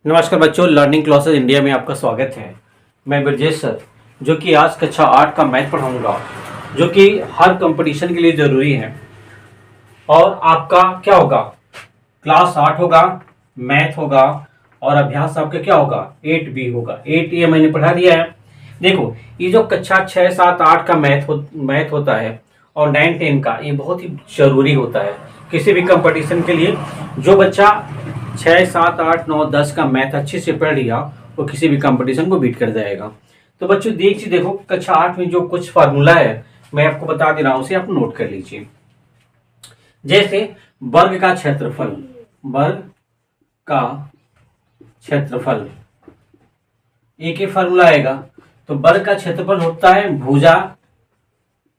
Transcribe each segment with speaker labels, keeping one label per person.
Speaker 1: नमस्कार बच्चों, learning classes India में आपका स्वागत है। मैं ब्रजेश सर, जो कि आज कक्षा 8 का मैथ पढ़ाऊंगा, जो कि हर कंपटीशन के लिए ज़रूरी है। और आपका क्या होगा, क्लास 8 होगा, मैथ होगा और अभ्यास आपका क्या होगा 8B होगा। 8A मैंने पढ़ा दिया है। देखो, ये जो कक्षा 6, 7, 8 का मैथ होता है और 9, 10 का, ये बहुत ही ज़रूरी होता है किसी भी कंपटीशन के लिए। जो बच्चा 6, 7, 8, 9, 10 का मैथ अच्छे से पढ़ लिया वो किसी भी कंपटीशन को बीट कर जाएगा। तो बच्चों देखो, कक्षा 8 में जो कुछ फार्मूला है मैं आपको बता दे रहा हूँ, उसे आप नोट कर लीजिए। जैसे वर्ग का क्षेत्रफल एक ही फार्मूला आएगा। तो वर्ग का क्षेत्रफल होता है भुजा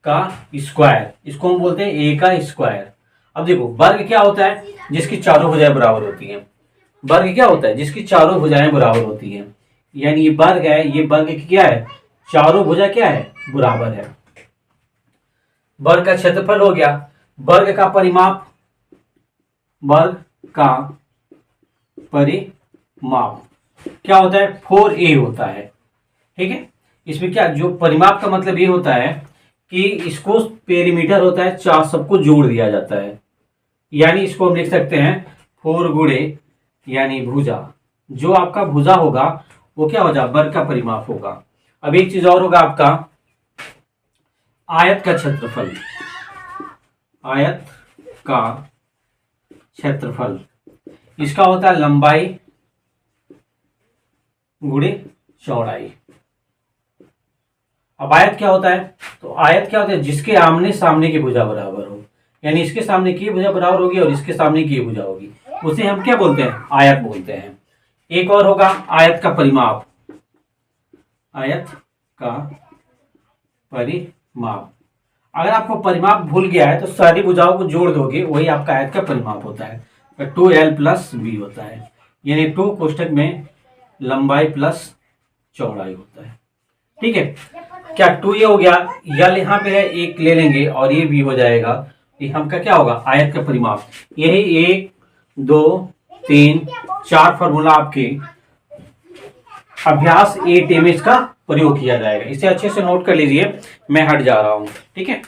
Speaker 1: का स्क्वायर, इसको हम बोलते हैं ए का स्क्वायर। अब देखो, वर्ग क्या होता है, जिसकी चारों भुजाएं बराबर होती हैं। वर्ग क्या होता है, जिसकी चारों भुजाएं बराबर होती हैं। यानी ये वर्ग है, ये वर्ग की क्या है, चारों भुजा क्या है, बराबर है। वर्ग का क्षेत्रफल हो गया। वर्ग का परिमाप क्या होता है, 4a होता है। ठीक है, इसमें क्या, जो परिमाप का मतलब ये होता है कि इसको पेरीमीटर होता है, चार सबको जोड़ दिया जाता है। यानी इसको हम लिख सकते हैं 4 गुणे यानी भुजा। जो आपका भुजा होगा वो क्या होगा, वर्ग का परिमाप होगा। अब एक चीज और होगा आपका आयत का क्षेत्रफल। इसका होता है लंबाई गुणे चौड़ाई। अब आयत क्या होता है, तो आयत क्या होता है, जिसके आमने सामने की भुजा बराबर हो। यानी इसके सामने की भुजा बराबर होगी और इसके सामने की भुजा होगी, उसे हम क्या बोलते हैं, आयत बोलते हैं। एक और होगा आयत का परिमाप। अगर आपको परिमाप भूल गया है तो सारी भुजाओं को जोड़ दोगे, वही आपका आयत का परिमाप होता है। 2l प्लस b होता है, यानी 2 कोष्ठक में लंबाई प्लस चौड़ाई होता है। ठीक है, क्या 2 ये हो गया, यल यहाँ पे है, एक ले लेंगे और ये भी हो जाएगा। ये हमका क्या होगा, आयत का परिमाप। यही 1, 2, 3, 4 फार्मूला आपके अभ्यास 8A में इसका प्रयोग किया जाएगा। इसे अच्छे से नोट कर लीजिए, मैं हट जा रहा हूं। ठीक है,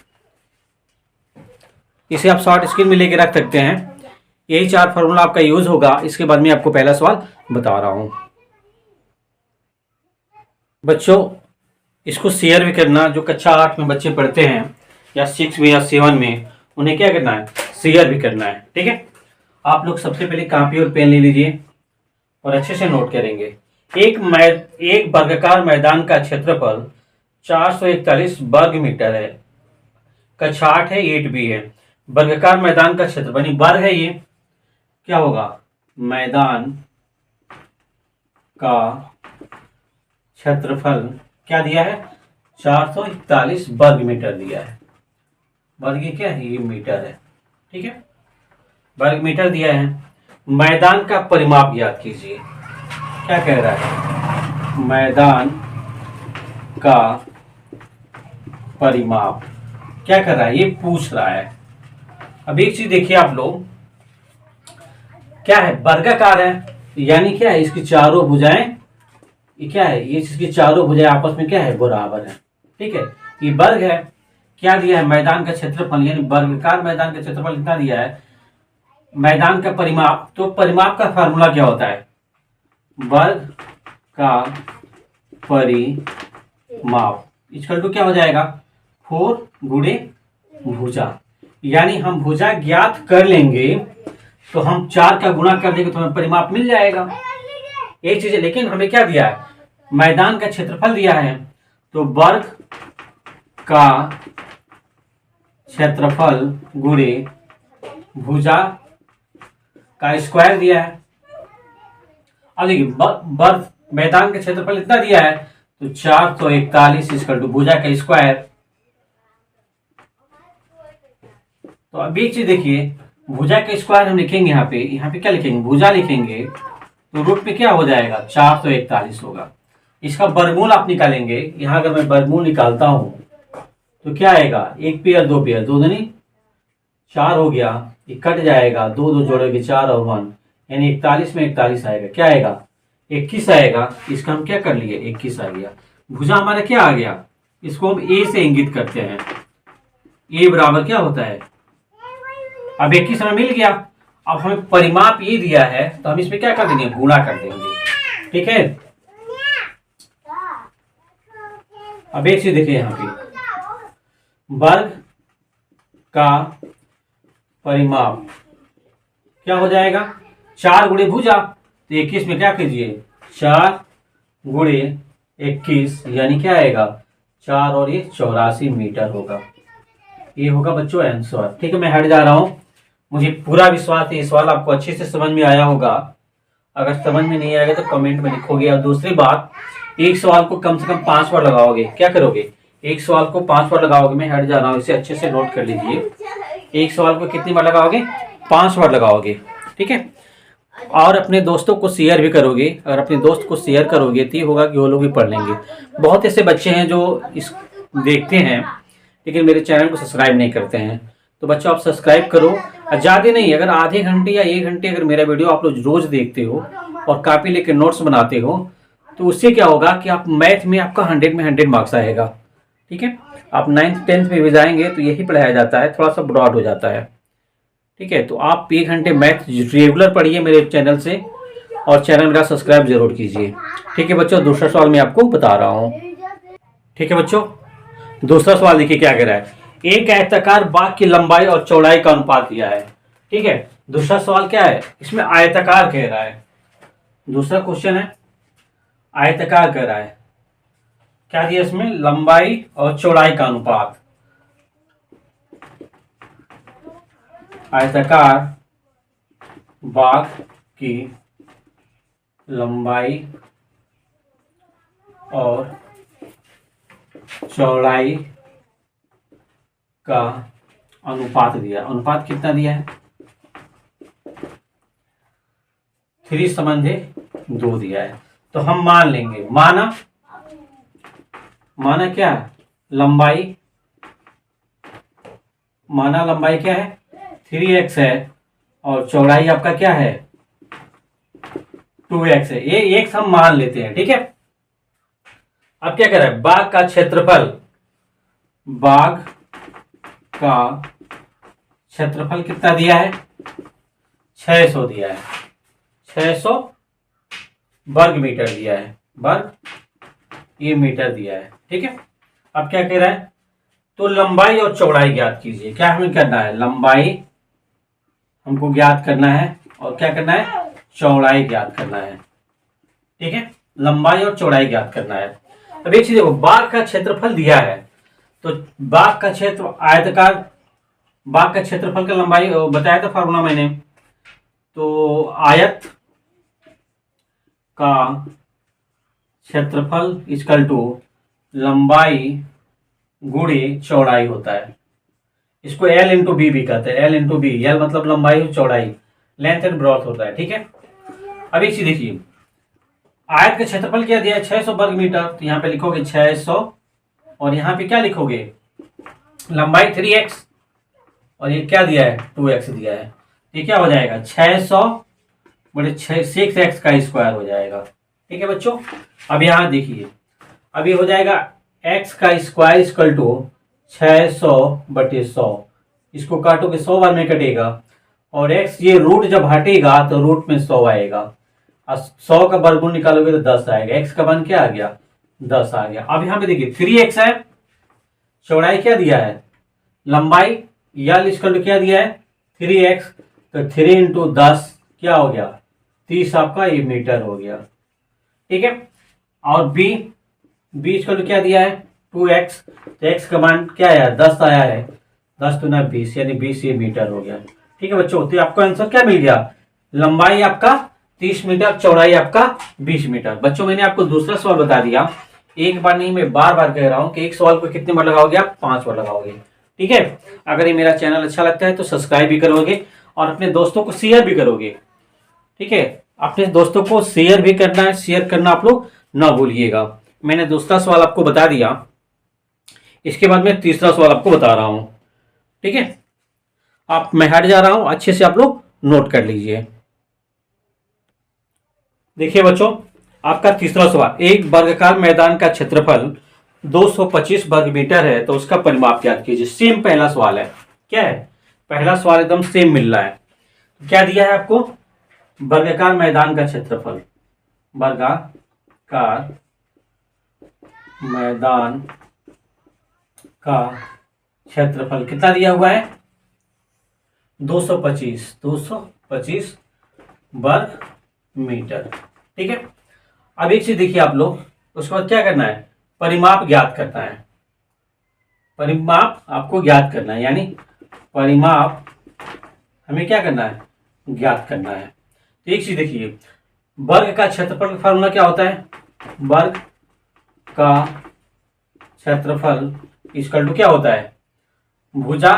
Speaker 1: इसे आप शॉर्ट स्क्रीन में लेके रख सकते हैं। यही 4 फार्मूला आपका यूज होगा। इसके बाद में आपको पहला सवाल बता रहा हूं। बच्चों इसको शेयर भी करना, जो कक्षा 8 में बच्चे पढ़ते हैं या 6 में या 7 में, उन्हें क्या करना है, शेयर भी करना है। ठीक है, आप लोग सबसे पहले कॉपी और पेन ले लीजिए और अच्छे से नोट करेंगे। एक वर्गाकार मैदान का क्षेत्रफल 441 वर्ग मीटर है। कक्षा 8 है, 8B है। वर्गाकार मैदान का क्षेत्रफल, वर्ग है, ये क्या होगा, मैदान का क्षेत्रफल क्या दिया है, 441 वर्ग मीटर दिया है। वर्ग क्या है, ये मीटर है। ठीक है, वर्ग मीटर दिया है। मैदान का परिमाप याद कीजिए, क्या कह रहा है, मैदान का परिमाप क्या कर रहा है, ये पूछ रहा है। अब एक चीज देखिए आप लोग, क्या है, वर्गाकार है, यानी क्या है, इसकी चारों भुजाएं, ये क्या है, ये इसकी चारों भुजाएं आपस में क्या है, बराबर है। ठीक है, ये वर्ग है। क्या दिया है, मैदान का क्षेत्रफल, यानी वर्गाकार मैदान का क्षेत्रफल कितना दिया है। मैदान का परिमाप, तो परिमाप का फार्मूला क्या होता है, वर्ग का परिमाप इक्वल टू क्या हो जाएगा, 4 गुणे भुजा। यानी हम भुजा ज्ञात कर लेंगे तो हम 4 का गुणा कर देंगे तो हमें परिमाप मिल जाएगा। एक चीज है, लेकिन हमें क्या दिया है, मैदान का क्षेत्रफल दिया है, तो वर्ग का क्षेत्रफल गुणे भुजा का स्क्वायर दिया है। अब देखिए, वर्ग मैदान का क्षेत्रफल इतना दिया है, तो 441 इक्वल टू भुजा का स्क्वायर। तो अब एक चीज देखिए, भुजा का स्क्वायर हम लिखेंगे, यहाँ पे क्या लिखेंगे, भुजा लिखेंगे, तो रूट में क्या हो जाएगा, 441 होगा। इसका वर्गमूल आप निकालेंगे। यहाँ अगर मैं वर्गमूल निकालता हूं तो क्या आएगा, 1 पेयर 2 पेयर, 2 दूनी 4 हो गया, ये कट जाएगा, 2 2 जोड़ोगे 4 और 1, यानी 41 में 41 आएगा। क्या आएगा, 21 आएगा, इसका हम क्या कर लिए 21 आ गया। भुजा हमारा क्या आ गया, इसको हम ए से इंगित करते हैं। ए बराबर क्या होता है, अब 21 हमें मिल गया। अब हमें परिमाप ये दिया है तो हम इसमें क्या कर देंगे, गुणा कर देंगे। ठीक है, अब एक चीज देखिए यहाँ पे, वर्ग का परिमाप क्या हो जाएगा, 4 गुणे भुजा, तो 21 में क्या कीजिए 4 गुणे 21 यानी क्या आएगा 4 और ये 84 मीटर होगा। ये होगा बच्चों आंसर। ठीक है, मैं हट जा रहा हूँ। मुझे पूरा विश्वास है ये सवाल आपको अच्छे से समझ में आया होगा। अगर समझ में नहीं आएगा तो कमेंट में लिखोगे। और दूसरी बात, एक सवाल को कम से कम 5 बार लगाओगे। क्या करोगे, एक सवाल को 5 बार लगाओगे। मैं हट जा रहा हूँ, इसे अच्छे से नोट कर लीजिए। एक सवाल को कितनी बार लगाओगे, 5 बार लगाओगे। ठीक है, और अपने दोस्तों को शेयर भी करोगे। अगर अपने दोस्त को शेयर करोगे तो ये होगा कि वो लोग भी पढ़ लेंगे। बहुत ऐसे बच्चे हैं जो इस देखते हैं लेकिन मेरे चैनल को सब्सक्राइब नहीं करते हैं। तो बच्चों आप सब्सक्राइब करो, ज़्यादा नहीं, अगर आधे घंटे या 1 घंटे अगर मेरा वीडियो आप लोग रोज देखते हो और कॉपी लेके नोट्स बनाते हो तो उससे क्या होगा कि आप मैथ में आपका 100 में 100 मार्क्स आएगा। ठीक है, आप 9th 10th में भी जाएंगे तो यही पढ़ाया जाता है, थोड़ा सा ब्रॉड हो जाता है। ठीक है, तो आप 1 घंटे मैथ रेगुलर पढ़िए मेरे चैनल से, और चैनल मेरा सब्सक्राइब जरूर कीजिए। ठीक है बच्चों, दूसरा सवाल मैं आपको बता रहा हूँ। ठीक है बच्चों, दूसरा सवाल देखिए क्या कह रहा है, एक आयताकार बाग की लंबाई और चौड़ाई का अनुपात दिया है। ठीक है, दूसरा सवाल क्या है, इसमें आयताकार कह रहा है। दूसरा क्वेश्चन है आयताकार कह रहा है, क्या दिया इसमें, लंबाई और चौड़ाई का अनुपात। आयताकार बाग की लंबाई और चौड़ाई का अनुपात दिया। अनुपात कितना दिया है, 3:2 दिया है। तो हम मान लेंगे, माना क्या है, लंबाई, माना लंबाई क्या है 3x है और चौड़ाई आपका क्या है 2x है। ये x हम मान लेते हैं। ठीक है, अब क्या कर रहा है, बाग का क्षेत्रफल, बाग का क्षेत्रफल कितना दिया है 600 दिया है, 600 वर्ग मीटर दिया है, वर्ग ये मीटर दिया है। ठीक है, अब क्या कह रहा है, तो लंबाई और चौड़ाई ज्ञात कीजिए। क्या हमें करना है, लंबाई हमको ज्ञात करना है और क्या करना है, चौड़ाई ज्ञात करना है। ठीक है, लंबाई और चौड़ाई ज्ञात करना है। अब एक चीज देखो, बाग का क्षेत्रफल दिया है तो बाग का क्षेत्र आयताकार, बाग का क्षेत्रफल का लंबाई बताया था फार्मूला मैंने, तो आयत का क्षेत्रफल इक्वल टू लंबाई गुणे चौड़ाई होता है। इसको L इंटू बी भी कहते हैं, L इंटू बी, L मतलब लंबाई और चौड़ाई, लेंथ एंड ब्रॉथ होता है। ठीक है, अब एक चीज देखिए, आयत का क्षेत्रफल क्या दिया है 600 वर्ग मीटर, तो यहाँ पे लिखोगे 600 और यहाँ पे क्या लिखोगे, लंबाई 3x और ये क्या दिया है 2x दिया है। ये क्या हो जाएगा 600 बटे 6x का स्क्वायर हो जाएगा। ठीक है बच्चों, अब यहाँ देखिए, अब ये हो जाएगा x का स्क्वायर इक्वल टू 600 बटे 100, इसको काटोगे 100 बार में कटेगा और x ये रूट जब हटेगा तो रूट में 100 आएगा, 100 का वर्गमूल निकालोगे तो 10 आएगा, x का मान क्या आ गया 10 आ गया। अब यहाँ पे देखिए 3x है, चौड़ाई क्या दिया है, लंबाई यल इक्वल टू क्या दिया है 3x, तो 3 इंटू 10 क्या हो गया 30 आपका ये मीटर हो गया। ठीक है, और b इक्वल टू क्या दिया है 2x, तो x का मान क्या आया 10 आया है, 10 तो ना 20 यानी 20 ये मीटर हो गया। ठीक है बच्चों, तो आपको आंसर क्या मिल गया, लंबाई आपका 30 मीटर, चौड़ाई आपका 20 मीटर। बच्चों मैंने आपको दूसरा सवाल बता दिया, एक बार नहीं मैं बार बार कह रहा हूं कि एक सवाल को कितने बार लगाओगे आप 5 बार लगाओगे। ठीक है, अगर ये मेरा चैनल अच्छा लगता है तो सब्सक्राइब भी करोगे और अपने दोस्तों को शेयर भी करोगे। ठीक है, अपने दोस्तों को शेयर भी करना है, शेयर करना आप लोग ना भूलिएगा। मैंने दूसरा सवाल आपको बता दिया, इसके बाद मैं तीसरा सवाल आपको बता रहा हूं। ठीक है, मैं हट जा रहा हूं, अच्छे से आप लोग नोट कर लीजिए। देखिए बच्चों, आपका तीसरा सवाल, एक वर्गाकार मैदान का क्षेत्रफल 225 वर्ग मीटर है तो उसका परिमाप ज्ञात कीजिए। सेम पहला सवाल है, क्या है, पहला सवाल एकदम सेम मिल रहा है। क्या दिया है आपको, वर्गाकार मैदान का क्षेत्रफल, वर्गाकार मैदान का क्षेत्रफल कितना दिया हुआ है, 225 वर्ग मीटर। ठीक है, अब एक चीज देखिए आप लोग, उसके बाद क्या करना है, परिमाप ज्ञात करना है। परिमाप आपको ज्ञात करना है, यानी परिमाप हमें क्या करना है, ज्ञात करना है। तो एक चीज देखिए, वर्ग का क्षेत्रफल का फॉर्मूला क्या होता है, वर्ग का क्षेत्रफल इक्वल टू क्या होता है, भुजा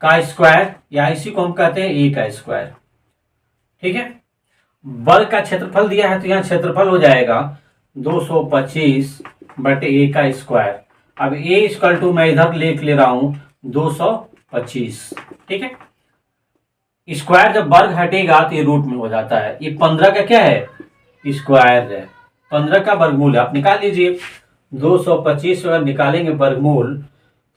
Speaker 1: का स्क्वायर, या इसी को हम कहते हैं ए का स्क्वायर। ठीक है, वर्ग का क्षेत्रफल दिया है तो यहाँ क्षेत्रफल हो जाएगा 225 बटे ए का स्क्वायर। अब ए इक्वल टू मैं इधर ले रहा हूं 225। ठीक है, स्क्वायर जब वर्ग हटेगा तो ये रूट में हो जाता है। ये 15 का क्या है, स्क्वायर है, 15 का वर्गमूल है, आप निकाल लीजिए। 225 अगर निकालेंगे वर्गमूल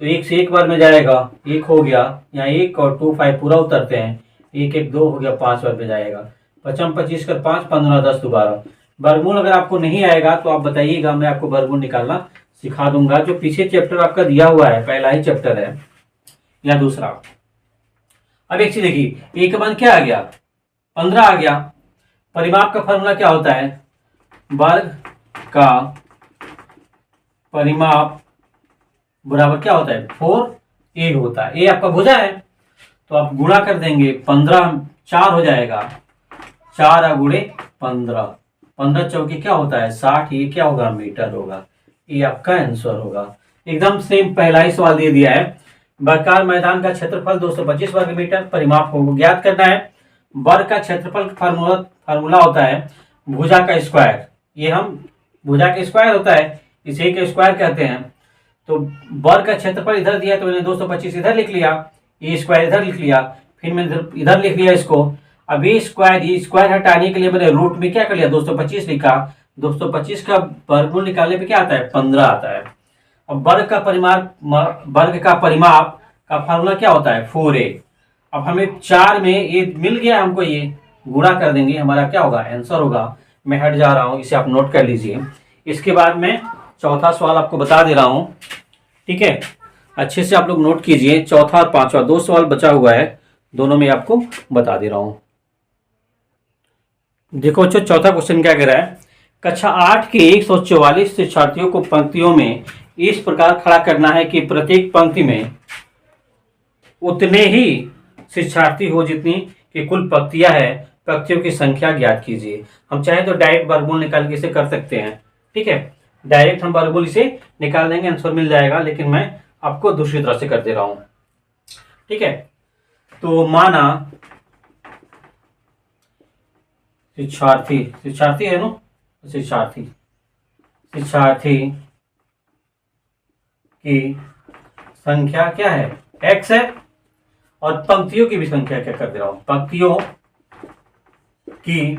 Speaker 1: तो एक से एक बार में जाएगा, एक हो गया, यहाँ एक और 2 5 पूरा उतरते हैं, एक एक 2 हो गया, 5 बार में जाएगा, 55 25 कर 5 15 10 दोबारा। वर्गमूल अगर आपको नहीं आएगा तो आप बताइएगा, मैं आपको वर्गमूल निकालना सिखा दूंगा। जो पीछे चैप्टर आपका दिया हुआ है, पहला ही चैप्टर है या दूसरा। अब एक चीज देखिए, ए का मान क्या आ गया, 15 आ गया। परिमाप का फॉर्मूला क्या होता है, वर्ग का परिमाप बराबर क्या होता है, 4a होता है। ए आपका भुजा है तो आप गुणा कर देंगे, 15 4 हो जाएगा, 4 गुणे 15, 15 चौके क्या होता है 60, ये क्या होगा मीटर होगा। ये आपका आंसर होगा। एकदम सेम पहला ही सवाल दे दिया है। वर्गाकार मैदान का क्षेत्रफल 225 वर्ग मीटर, परिमाप को ज्ञात करना है। वर्ग का क्षेत्रफल का फार्मूला होता है भुजा का स्क्वायर। ये हम भुजा का स्क्वायर होता है, इसे एक स्क्वायर कहते हैं। तो वर्ग का क्षेत्रफल इधर दिया तो मैंने 225 इधर लिख लिया, ये स्क्वायर इधर लिख लिया, फिर मैंने इधर लिख लिया इसको। अब ये स्क्वायर हटाने के लिए मैंने रूट में क्या कर लिया, 225 लिखा। 225 का वर्गमूल निकालने पे क्या आता है, 15 आता है। अब वर्ग का परिमाप का फार्मूला क्या होता है, 4a। अब हमें 4 में ये मिल गया, हमको ये गुणा कर देंगे, हमारा क्या होगा, आंसर होगा। मैं हट जा रहा हूं, इसे आप नोट कर लीजिए। इसके बाद मैं चौथा सवाल आपको बता दे रहा हूं, ठीक है, अच्छे से आप लोग नोट कीजिए। चौथा और पांचवा 2 सवाल बचा हुआ है, दोनों में आपको बता दे रहा हूं। देखो बच्चों, चौथा क्वेश्चन क्या कह रहा है, कक्षा 8 के 144 शिक्षार्थियों को पंक्तियों में इस प्रकार खड़ा करना है कि प्रत्येक पंक्ति में उतने ही शिक्षार्थी हो जितनी की कुल पंक्तियां है। पंक्तियों की संख्या ज्ञात कीजिए। हम चाहे तो डायरेक्ट वर्गमूल निकाल के इसे कर सकते हैं, ठीक है, डायरेक्ट हम वर्गमूल इसे निकाल देंगे, आंसर मिल जाएगा। लेकिन मैं आपको दूसरी तरह से कर दे रहा हूं, ठीक है। तो माना शिक्षार्थी है ना, शिक्षार्थी की संख्या क्या है, x है, और पंक्तियों की भी संख्या क्या कर दे रहा हूं, पंक्तियों की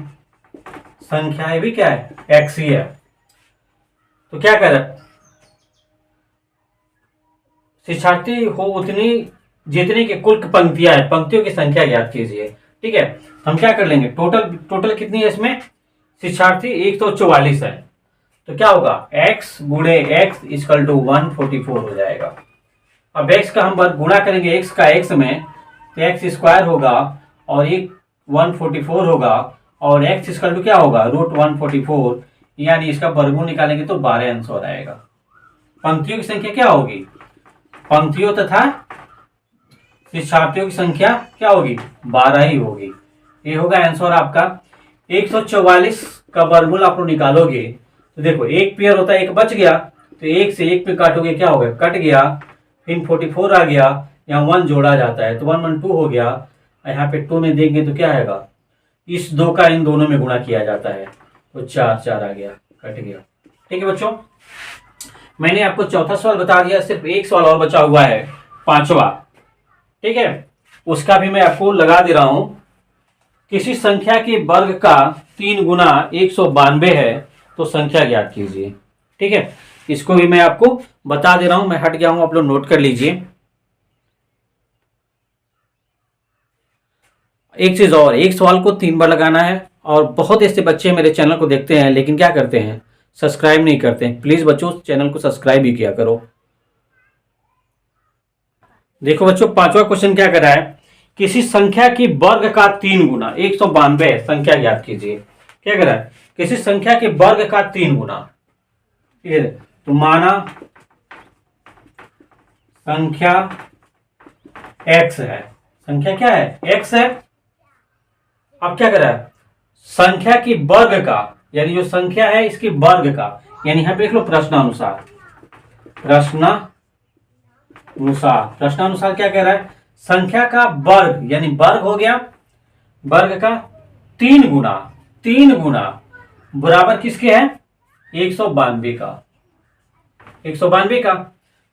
Speaker 1: संख्या भी क्या है, x ही है। तो क्या कर रहा, शिक्षार्थी हो उतनी जितनी के कुल पंक्तियां है, पंक्तियों की संख्या ज्ञात कीजिए, ठीक है। हम क्या कर लेंगे, टोटल कितनी है इसमें, शिक्षार्थी 144 है, तो क्या होगा x गुणे x इक्वल टू 144 हो जाएगा। अब x का हम गुणा करेंगे x का x में, तो x स्क्वायर होगा और एक 144 होगा, और x इक्वल टू क्या होगा, रूट 144, यानी इसका वर्गमूल निकालेंगे तो 12 आंसर आएगा। पंक्तियों की संख्या क्या होगी, पंक्तियों तथा शिक्षार्थियों की संख्या क्या होगी, 12 ही होगी। ये होगा आंसर आपका। 144 का वर्गमूल आप लोग निकालोगे तो देखो एक पेयर होता है, एक बच गया, तो एक से एक पे काटोगे क्या होगा, कट गया, फिर 44 आ गया, यहाँ 1 जोड़ा जाता है तो 1 1 2 हो गया। यहाँ पे 2 में देंगे तो क्या आएगा, इस 2 का इन दोनों में गुणा किया जाता है तो 4 4 आ गया, कट गया। ठीक है बच्चों, मैंने आपको चौथा सवाल बता दिया, सिर्फ एक सवाल और बचा हुआ है, पांचवा, ठीक है, उसका भी मैं आपको लगा दे रहा हूं किसी संख्या के वर्ग का 3 गुना 192 है तो संख्या ज्ञात कीजिए। ठीक है, इसको भी मैं आपको बता दे रहा हूं, मैं हट गया हूं, आप लोग नोट कर लीजिए। एक चीज और, एक सवाल को 3 बार लगाना है। और बहुत ऐसे बच्चे मेरे चैनल को देखते हैं लेकिन क्या करते हैं, सब्सक्राइब नहीं करते हैं। प्लीज बच्चों चैनल को सब्सक्राइब भी किया करो। देखो बच्चों, 5वां क्वेश्चन क्या कर रहा है, किसी संख्या की वर्ग का 3 गुना 192 संख्या ज्ञात कीजिए। क्या कर रहा है, किसी संख्या के वर्ग का 3 गुना। ठीक है, तो माना संख्या x है, संख्या क्या है, x है। अब क्या कर रहा है, संख्या की वर्ग का, यानी जो संख्या है इसकी वर्ग का, यानी यहां पे देख लो प्रश्नानुसार, प्रश्नानुसार क्या कह रहा है, संख्या का वर्ग, यानी वर्ग हो गया, वर्ग का 3 गुना बराबर किसके है, 192 का, 192 का।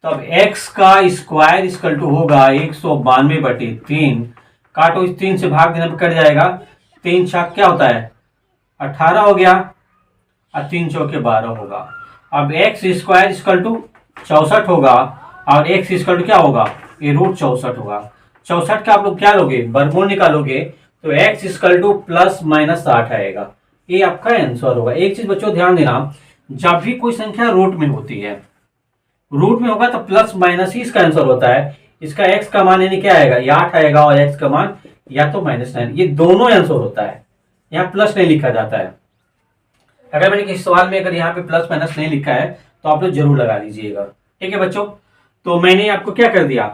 Speaker 1: तो अब x का स्क्वायर इक्वल टू होगा 192/3, काटो, इस 3 से भाग देने पर कट जाएगा, 3 छाक क्या होता है 18 हो गया, और 3 चौके 12 होगा। अब x स्क्वायर इक्वल टू 64 होगा, और x इक्वल टू क्या होगा, ये √64 होगा। 64 का आप लोग क्या लोगे, वर्गमूल निकालोगे, तो x इक्वल टू ±8 आएगा। ये आपका आंसर होगा। एक चीज बच्चों ध्यान देना, जब भी कोई संख्या रूट में होती है, रूट में होगा तो प्लस माइनस ही इसका आंसर होता है। इसका x का मान यानी क्या आएगा, ये 8 आएगा, और x का मान या तो -9, ये दोनों आंसर होता है। यहाँ प्लस नहीं लिखा जाता है। अगर मैंने किसी सवाल में अगर यहाँ पे प्लस माइनस नहीं लिखा है तो आप लोग जरूर लगा लीजिएगा। ठीक है बच्चों, तो मैंने आपको क्या कर दिया,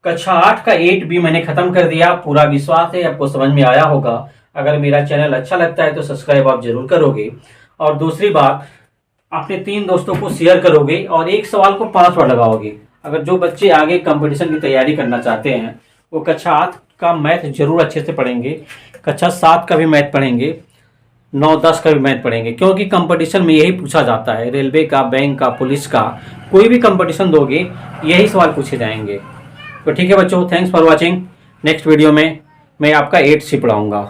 Speaker 1: कक्षा 8 का 8B मैंने खत्म कर दिया। पूरा विश्वास है आपको समझ में आया होगा। अगर मेरा चैनल अच्छा लगता है तो सब्सक्राइब आप जरूर करोगे, और दूसरी बात अपने 3 दोस्तों को शेयर करोगे, और एक सवाल को 5 बार लगाओगे। अगर जो बच्चे आगे कंपटीशन की तैयारी करना चाहते हैं वो कक्षा 8 का मैथ जरूर अच्छे से पढ़ेंगे, कक्षा 7 का भी मैथ पढ़ेंगे, 9-10 का भी मैथ पढ़ेंगे, क्योंकि कंपटीशन में यही पूछा जाता है। रेलवे का, बैंक का, पुलिस का, कोई भी कंपटीशन दोगे यही सवाल पूछे जाएंगे। तो ठीक है बच्चों, thanks for watching. Next video में मैं आपका 8C पढ़ाऊंगा।